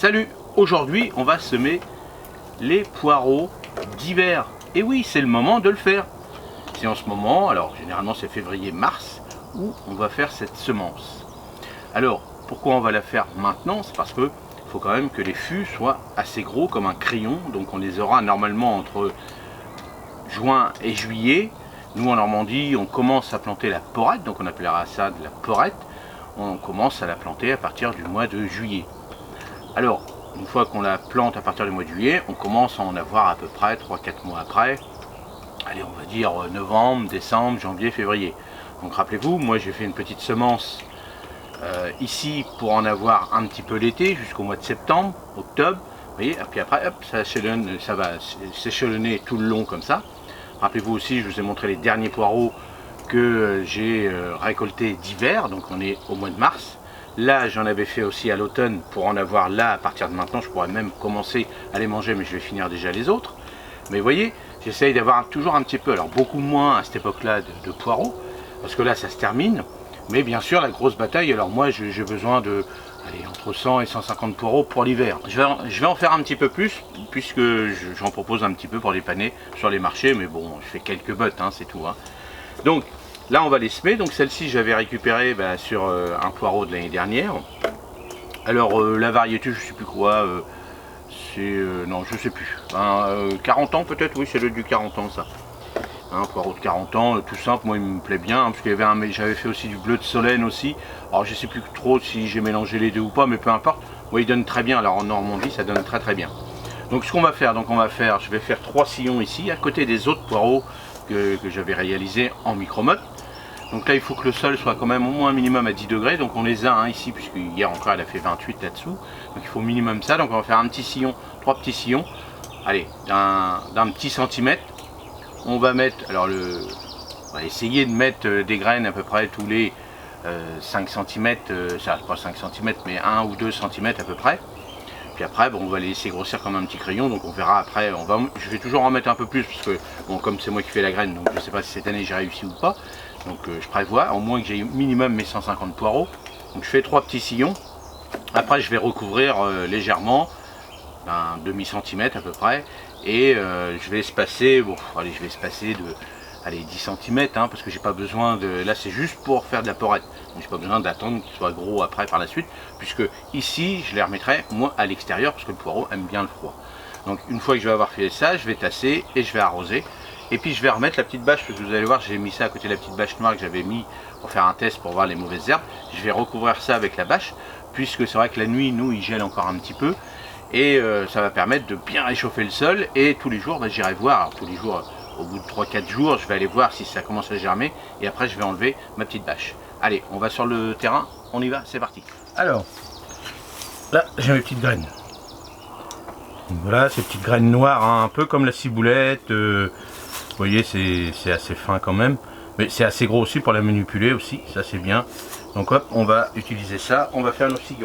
Salut, aujourd'hui on va semer les poireaux d'hiver. Et oui, c'est le moment de le faire. C'est en ce moment, alors généralement c'est février-mars, où on va faire cette semence. Alors, pourquoi on va la faire maintenant? C'est parce que faut quand même que les fûts soient assez gros comme un crayon. Donc on les aura normalement entre juin et juillet. Nous en Normandie, on commence à planter la porrette, donc on appellera ça de la porrette. On commence à la planter à partir du mois de juillet. Alors, une fois qu'on la plante à partir du mois de juillet, on commence à en avoir à peu près 3-4 mois après. Allez, on va dire novembre, décembre, janvier, février. Donc rappelez-vous, moi j'ai fait une petite semence ici pour en avoir un petit peu l'été, jusqu'au mois de septembre, octobre. Vous voyez, et puis après, hop, ça va s'échelonner tout le long comme ça. Rappelez-vous aussi, je vous ai montré les derniers poireaux que j'ai récoltés d'hiver, donc on est au mois de mars. Là, j'en avais fait aussi à l'automne pour en avoir là. À partir de maintenant, je pourrais même commencer à les manger, mais je vais finir déjà les autres. Mais vous voyez, j'essaye d'avoir toujours un petit peu, alors beaucoup moins à cette époque-là de poireaux, parce que là, ça se termine. Mais bien sûr, la grosse bataille, alors moi, j'ai besoin de entre 100 et 150 poireaux pour l'hiver. Je vais en faire un petit peu plus, puisque j'en propose un petit peu pour les paner sur les marchés. Mais bon, je fais quelques bottes, hein, c'est tout. Hein. Donc, là, on va les semer. Donc, celle-ci, j'avais récupéré sur un poireau de l'année dernière. Alors, la variété, je sais plus quoi. Non, je sais plus. 40 ans peut-être, oui, c'est le du 40 ans, ça. Un poireau de 40 ans, tout simple, moi il me plaît bien, hein, parce qu'il y avait j'avais fait aussi du bleu de Solène aussi. Alors, je sais plus trop si j'ai mélangé les deux ou pas, mais peu importe. Moi, il donne très bien. Alors, en Normandie, ça donne très très bien. Donc, ce qu'on va faire, je vais faire 3 sillons ici, à côté des autres poireaux que j'avais réalisés en micro-motte. Donc là, il faut que le sol soit quand même au moins un minimum à 10 degrés. Donc on les a ici, puisque hier encore, elle a fait 28 là-dessous. Donc il faut au minimum ça. Donc on va faire un petit sillon, 3 petits sillons. Allez, d'un petit centimètre. On va mettre, on va essayer de mettre des graines à peu près tous les 5 cm. Ça pas 5 cm, mais 1 ou 2 cm à peu près. Puis après, bon, on va les laisser grossir comme un petit crayon. Donc on verra après. Je vais toujours en mettre un peu plus, parce que bon, comme c'est moi qui fais la graine, donc je ne sais pas si cette année j'ai réussi ou pas. Donc je prévois au moins que j'ai minimum mes 150 poireaux. Donc je fais 3 petits sillons. Après je vais recouvrir légèrement d'un demi-centimètre à peu près. Et je vais espacer, bon, allez, je vais espacer de 10 cm, parce que j'ai pas besoin de. Là c'est juste pour faire de la porrette. Donc j'ai pas besoin d'attendre qu'il soit gros après par la suite. Puisque ici je les remettrai moi à l'extérieur, parce que le poireau aime bien le froid. Donc une fois que je vais avoir fait ça, je vais tasser et je vais arroser. Et puis je vais remettre la petite bâche, parce que vous allez voir, j'ai mis ça à côté de la petite bâche noire que j'avais mis pour faire un test pour voir les mauvaises herbes. Je vais recouvrir ça avec la bâche, puisque c'est vrai que la nuit, nous, il gèle encore un petit peu. Et ça va permettre de bien réchauffer le sol. Et tous les jours, j'irai voir, alors tous les jours, au bout de 3-4 jours, je vais aller voir si ça commence à germer. Et après, je vais enlever ma petite bâche. Allez, on va sur le terrain, on y va, c'est parti. Alors, là, j'ai mes petites graines. Voilà, ces petites graines noires, un peu comme la ciboulette. Vous voyez, c'est assez fin quand même, mais c'est assez gros aussi pour la manipuler aussi, ça c'est bien. Donc hop, on va utiliser ça, on va faire nos sillons.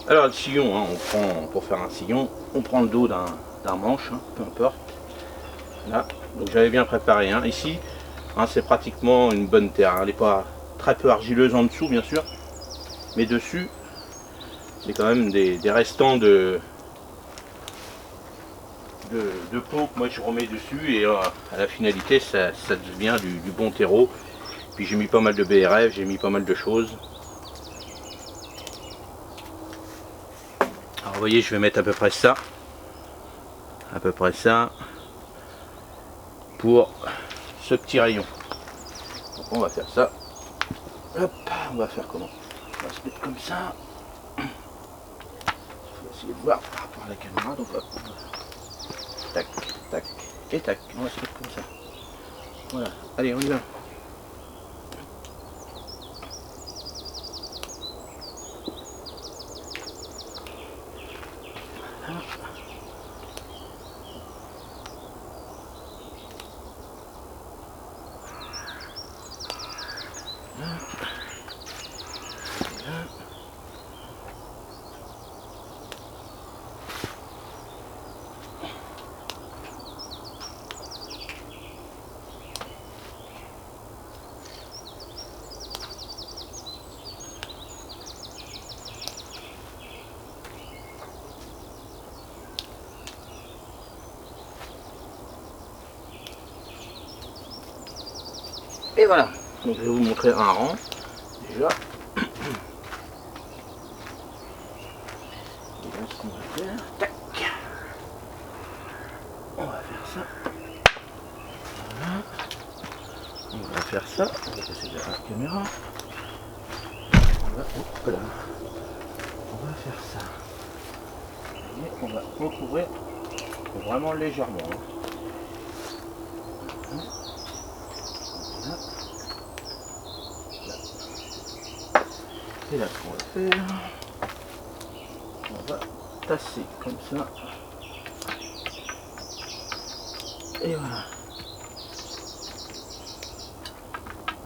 Alors le sillon, on prend, pour faire un sillon, on prend le dos d'un manche, peu importe. Là, donc j'avais bien préparé. Ici, c'est pratiquement une bonne terre. Elle n'est pas très peu argileuse en dessous, bien sûr, mais dessus, c'est quand même des restants de peau que moi je remets dessus, et à la finalité ça devient du bon terreau. Puis j'ai mis pas mal de BRF, j'ai mis pas mal de choses. Alors vous voyez, je vais mettre à peu près ça pour ce petit rayon. Donc on va faire ça. Hop, on va faire comment? On va se mettre comme ça. On va essayer de voir par rapport à la caméra. Donc hop, tac, tac et tac. On va se mettre comme ça. Voilà, allez, on y va. Et voilà, donc je vais vous montrer un rang déjà. Et là, ce qu'on va faire, tac, on va faire ça. Voilà. On va faire ça, on va passer derrière la caméra. On va, hop là. On va faire ça. Et on va recouvrir vraiment légèrement. Voilà. Et là, ce qu'on va faire, on va tasser comme ça. Et voilà.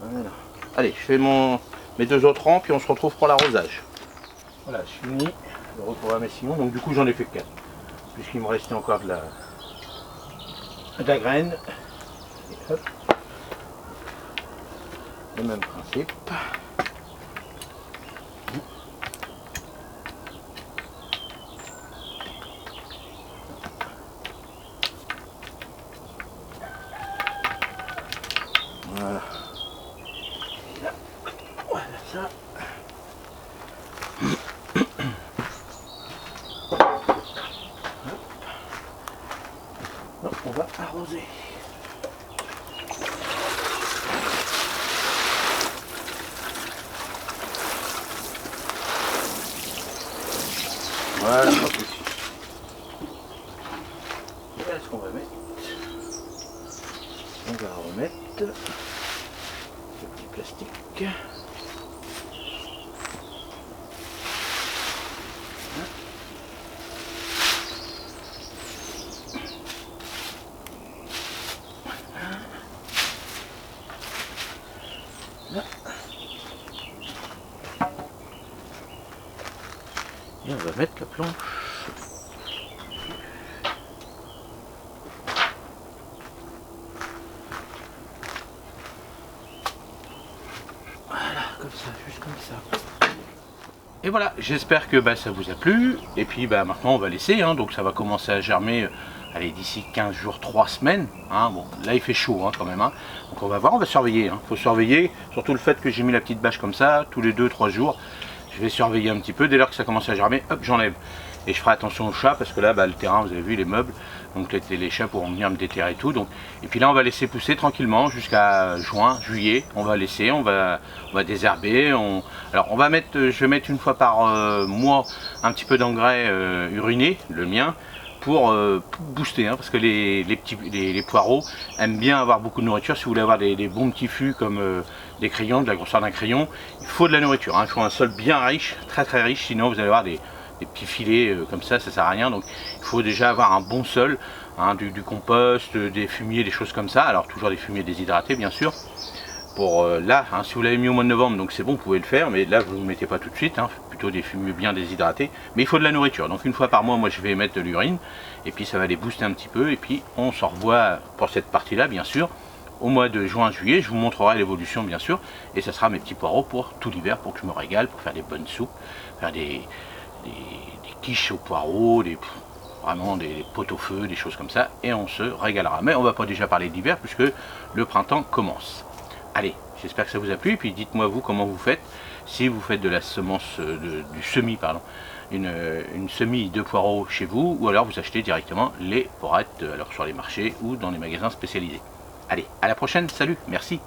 Voilà. Allez, je fais mes 2 autres rangs, puis on se retrouve pour l'arrosage. Voilà, je finis le reprogramme Simon, donc du coup j'en ai fait 4, puisqu'il me restait encore de la graine. Et hop. Le même principe. Voilà. Et là, on va faire ça. Donc, on va arroser. Voilà, hop ici. Et là, ce qu'on va mettre, on va remettre le petit plastique. Là. Et on va mettre la planche. Voilà, comme ça, juste comme ça. Et voilà, j'espère que ça vous a plu. Et puis maintenant on va laisser, donc ça va commencer à germer. Allez, d'ici 15 jours, 3 semaines. Bon, là il fait chaud quand même. Donc on va voir, on va surveiller. Il faut surveiller, surtout le fait que j'ai mis la petite bâche comme ça, tous les 2-3 jours. Je vais surveiller un petit peu. Dès lors que ça commence à germer, hop, j'enlève. Et je ferai attention aux chats, parce que là, le terrain, vous avez vu, les meubles, donc les chats pourront venir me déterrer et tout. Donc, et puis là, on va laisser pousser tranquillement jusqu'à juin, juillet. On va laisser, on va désherber. Alors, on va mettre, je vais mettre une fois par mois un petit peu d'engrais uriné, le mien, pour booster, parce que les poireaux aiment bien avoir beaucoup de nourriture. Si vous voulez avoir des bons petits fûts comme des crayons, de la grosseur d'un crayon, il faut de la nourriture. Il faut un sol bien riche, très très riche, sinon vous allez avoir des petits filets comme ça sert à rien. Donc il faut déjà avoir un bon sol, du compost, des fumiers, des choses comme ça. Alors toujours des fumiers déshydratés bien sûr. Pour là, si vous l'avez mis au mois de novembre, donc c'est bon, vous pouvez le faire, mais là vous ne le mettez pas tout de suite, plutôt des fumiers bien déshydratés, mais il faut de la nourriture. Donc une fois par mois, moi je vais mettre de l'urine, et puis ça va les booster un petit peu, et puis on se revoit pour cette partie-là, bien sûr, au mois de juin, juillet. Je vous montrerai l'évolution, bien sûr, et ça sera mes petits poireaux pour tout l'hiver, pour que je me régale, pour faire des bonnes soupes, faire des quiches aux poireaux, vraiment des pot-au-feu, des choses comme ça, et on se régalera. Mais on va pas déjà parler d'hiver, puisque le printemps commence. Allez, j'espère que ça vous a plu, et puis dites-moi vous comment vous faites, si vous faites de la semence, du semis, pardon, une semis de poireaux chez vous, ou alors vous achetez directement les poirettes alors sur les marchés ou dans les magasins spécialisés. Allez, à la prochaine, salut, merci.